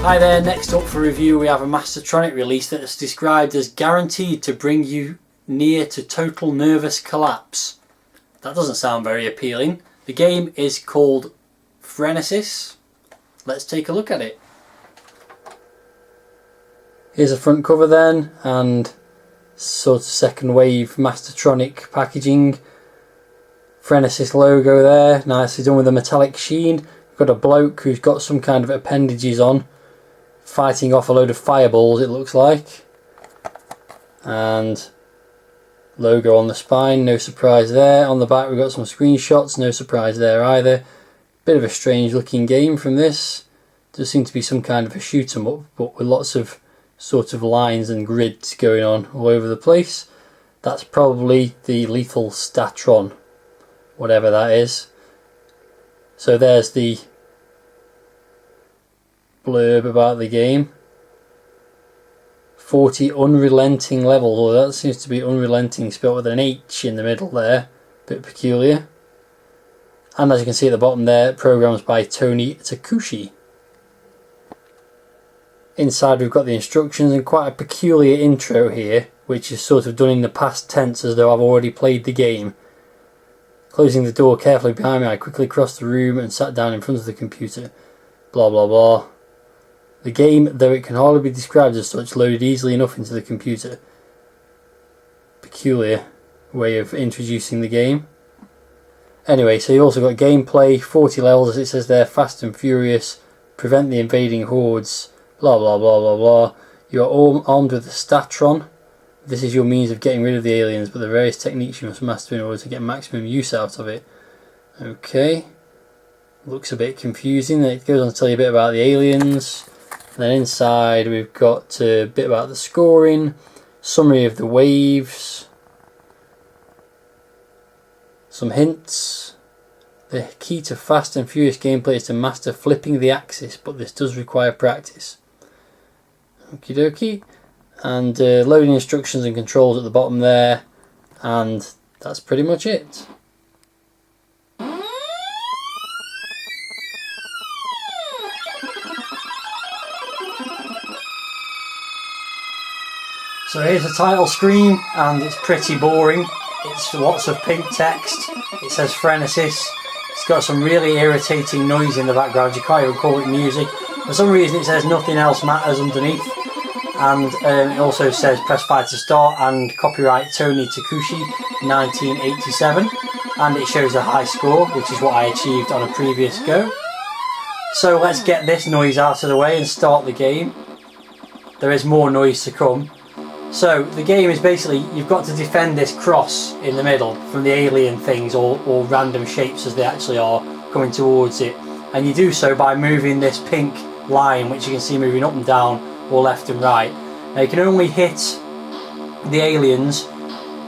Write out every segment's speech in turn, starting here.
Hi there, next up for review we have a Mastertronic release that is described as guaranteed to bring you near to total nervous collapse. That doesn't sound very appealing. The game is called Frenesis. Let's take a look at it. Here's a front cover then, and sort of second wave Mastertronic packaging. Frenesis logo there, nicely done with a metallic sheen. We've got a bloke who's got some kind of appendages on, fighting off a load of fireballs it looks like. And logo on the spine, no surprise there. On the back we've got some screenshots, no surprise there either. Bit of a strange looking game from this. Does seem to be some kind of a shoot 'em up, but with lots of sort of lines and grids going on all over the place. That's probably the Lethal Statron, whatever that is. So there's the blurb about the game. 40 unrelenting levels, or that seems to be unrelenting spelled with an H in the middle there, bit peculiar. And as you can see at the bottom there, programs by Tony Takushi. Inside we've got the instructions and quite a peculiar intro here, which is sort of done in the past tense as though I've already played the game. Closing the door carefully behind me, I quickly crossed the room and sat down in front of the computer. Blah blah blah. The game, though it can hardly be described as such, loaded easily enough into the computer. Peculiar way of introducing the game. Anyway, so you also got gameplay, 40 levels as it says there, fast and furious, prevent the invading hordes, blah blah blah blah blah. You are all armed with the Statron. This is your means of getting rid of the aliens, but the various techniques you must master in order to get maximum use out of it. Okay. Looks a bit confusing. Then it goes on to tell you a bit about the aliens. And then inside we've got a bit about the scoring, summary of the waves, some hints. The key to fast and furious gameplay is to master flipping the axis, but this does require practice. Okie dokie. And loading instructions and controls at the bottom there, and that's pretty much it. So here's the title screen, and it's pretty boring. It's lots of pink text. It says Frenesis. It's got some really irritating noise in the background. You can't even call it music. For some reason it says nothing else matters underneath. And it also says press 5 to start and copyright Tony Takushi 1987. And it shows a high score, which is what I achieved on a previous go. So let's get this noise out of the way and start the game. There is more noise to come. So the game is basically, you've got to defend this cross in the middle from the alien things, or random shapes as they actually are coming towards it. And you do so by moving this pink line, which you can see moving up and down or left and right. Now you can only hit the aliens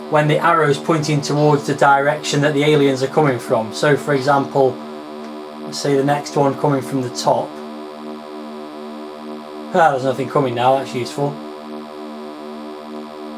when the arrow's pointing towards the direction that the aliens are coming from. So for example, let's say the next one coming from the top. There's nothing coming now, that's useful.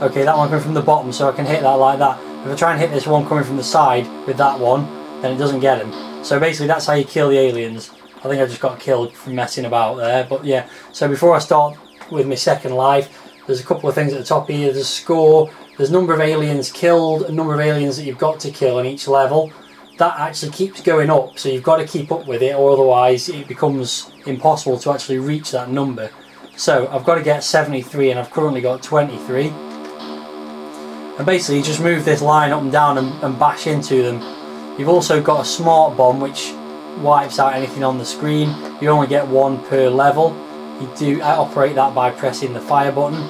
Okay, that one coming from the bottom, so I can hit that like that. If I try and hit this one coming from the side with that one, then it doesn't get him. So basically that's how you kill the aliens. I think I just got killed from messing about there, but yeah. So before I start with my second life, there's a couple of things at the top here. There's a score, there's a number of aliens killed, a number of aliens that you've got to kill on each level. That actually keeps going up, so you've got to keep up with it, or otherwise it becomes impossible to actually reach that number. So I've got to get 73 and I've currently got 23. And basically you just move this line up and down and bash into them. You've also got a smart bomb which wipes out anything on the screen. You only get one per level. You do operate that by pressing the fire button.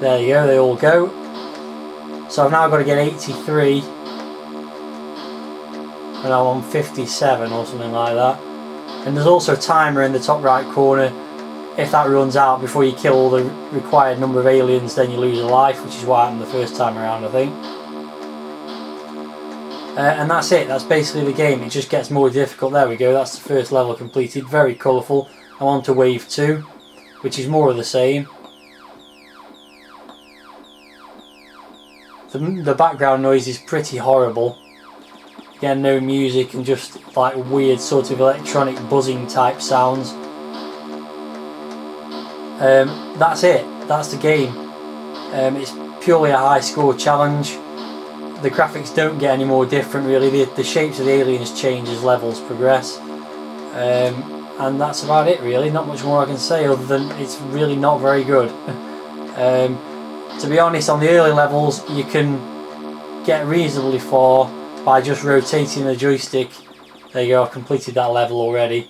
There you go, they all go. So I've now got to get 83 and I'm on 57 or something like that. And there's also a timer in the top right corner. If that runs out before you kill all the required number of aliens, then you lose a life, which is what happened the first time around, I think. And that's it, that's basically the game. It just gets more difficult. There we go, that's the first level completed. Very colourful. I'm on to wave 2, which is more of the same. The background noise is pretty horrible. Again, no music and just like weird sort of electronic buzzing type sounds. That's it. That's the game. It's purely a high score challenge. The graphics don't get any more different really. The shapes of the aliens change as levels progress. And that's about it really. Not much more I can say other than it's really not very good. To be honest, on the early levels you can get reasonably far by just rotating the joystick. There you go, I've completed that level already.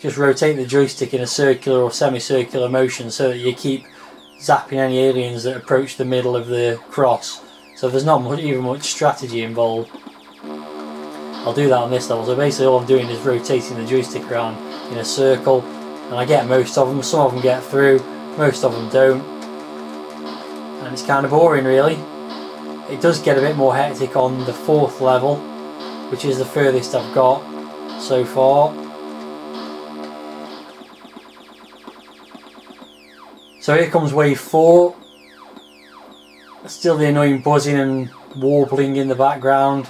Just rotate the joystick in a circular or semicircular motion so that you keep zapping any aliens that approach the middle of the cross. So there's not even much strategy involved. I'll do that on this level. So basically all I'm doing is rotating the joystick around in a circle, and I get most of them. Some of them get through, most of them don't. And it's kind of boring really. It does get a bit more hectic on the 4th level, which is the furthest I've got so far. So here comes wave 4. Still the annoying buzzing and warbling in the background.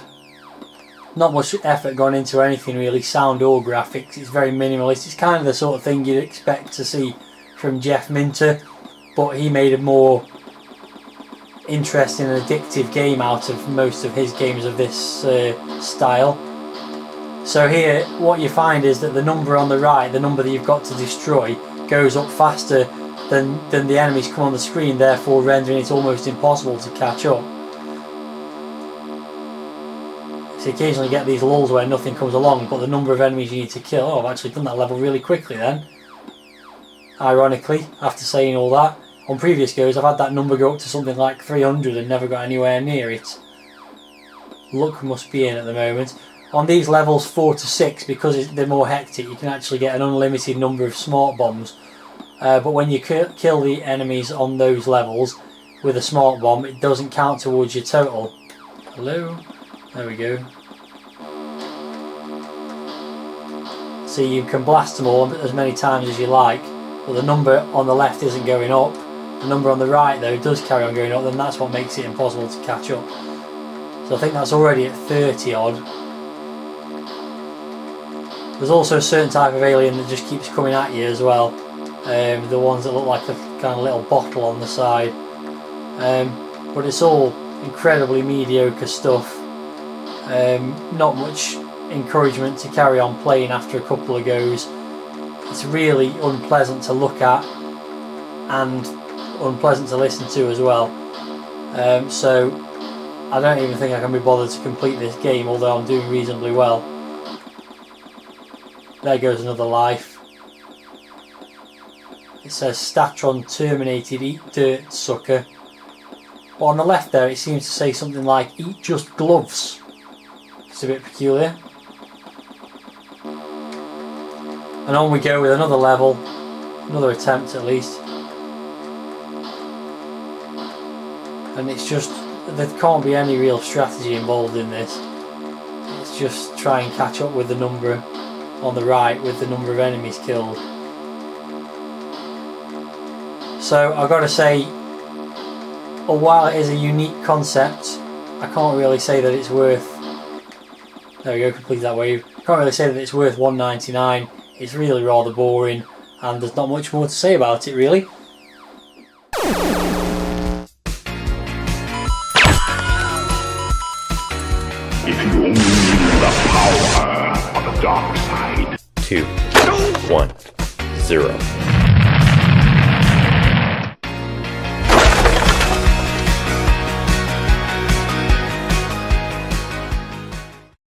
Not much effort gone into anything really, sound or graphics. It's very minimalist. It's kind of the sort of thing you'd expect to see from Jeff Minter, but he made a more interesting and addictive game out of most of his games of this style. So here what you find is that the number on the right, the number that you've got to destroy, goes up faster than the enemies come on the screen, therefore rendering it almost impossible to catch up. So you occasionally get these lulls where nothing comes along, but the number of enemies you need to kill... Oh, I've actually done that level really quickly then. Ironically, after saying all that, on previous goes I've had that number go up to something like 300 and never got anywhere near it. Luck must be in at the moment. On these levels 4 to 6, because they're more hectic, you can actually get an unlimited number of smart bombs. But when you kill the enemies on those levels with a smart bomb, it doesn't count towards your total. Hello? There we go. So you can blast them all as many times as you like, but the number on the left isn't going up. The number on the right though does carry on going up, then that's what makes it impossible to catch up. So I think that's already at 30 odd. There's also a certain type of alien that just keeps coming at you as well. The ones that look like a kind of little bottle on the side. But it's all incredibly mediocre stuff. Not much encouragement to carry on playing after a couple of goes. It's really unpleasant to look at and unpleasant to listen to as well. So I don't even think I can be bothered to complete this game, although I'm doing reasonably well. There goes another life. It says Statron terminated, eat dirt sucker. But on the left there it seems to say something like eat just gloves. It's a bit peculiar. And on we go with another level, another attempt at least. And it's just, there can't be any real strategy involved in this. It's just try and catch up with the number on the right, with the number of enemies killed. So I've got to say, while it is a unique concept, I can't really say that it's worth... There we go, complete that wave. I can't really say that it's worth $1.99. It's really rather boring, and there's not much more to say about it really. If you only knew the power of the dark side. 2, 1, 0.